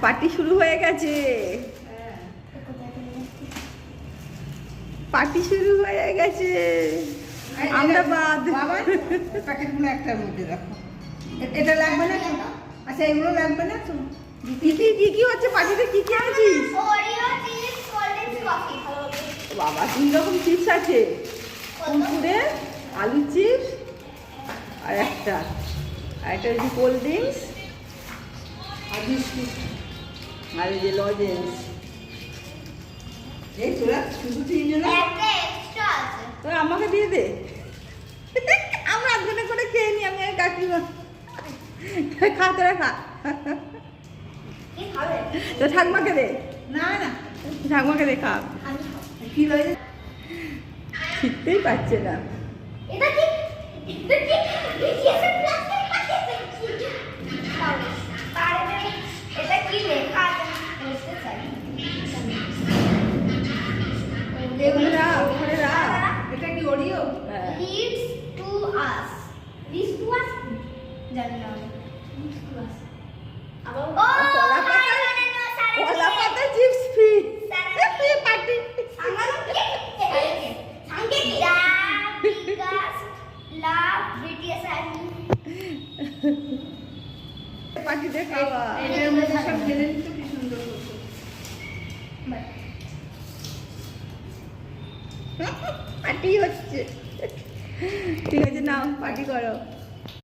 Party শুরু হয়ে গেছে। পার্টি শুরু হয়ে গেছে। আমরা বাদ বাবা প্যাকেটগুলো একটার মধ্যে রাখো। এটা লাগবে না? আচ্ছা এগুলো লাগবে না তো? কি হচ্ছে পার্টিতে? কি আছিস? Oreo chips, cold drinks, coffee. বাবা 3 রকম চিপস আছে, কুরকুরে, আলু চিপস আর একটা হচ্ছে কোল্ড ড্রিঙ্কস আর বিস্কুট। আর এই যে লজেন্স। এই তোরা শুধু 3 জন? একটা এক্সট্রা আছে। তো আমাকে দিয়ে দে, আমরা একজনে করে খেয়ে নি। আমি আর কাকিমা খা, তোরা খা। কি খাবে? তো ঠাকমাকে দে, না না ঠাকমাকে দে খা। আমি খাবো। কি হয়েছে? শিখতেই পারছে না। এটা কি? এটা কি? এটা প্লাস্টিক প্যাকেট। এটা কি লেখা আছে? বুঝতে চাই। ওখানে রাখ, ওখানে রাখ। এটা কি ওরিও? হ্যাঁ। Leads to us. Leads to us? জানি না। Leads to us. আবার ও কলা পাতা চিপস ফ্রি পার্টি। পার্টিতে খাওয়া এটার মধ্যে সব ঢেলে দিতে কি সুন্দর হতো। পার্টি হচ্ছে। ঠিক আছে, নাও পার্টি করো।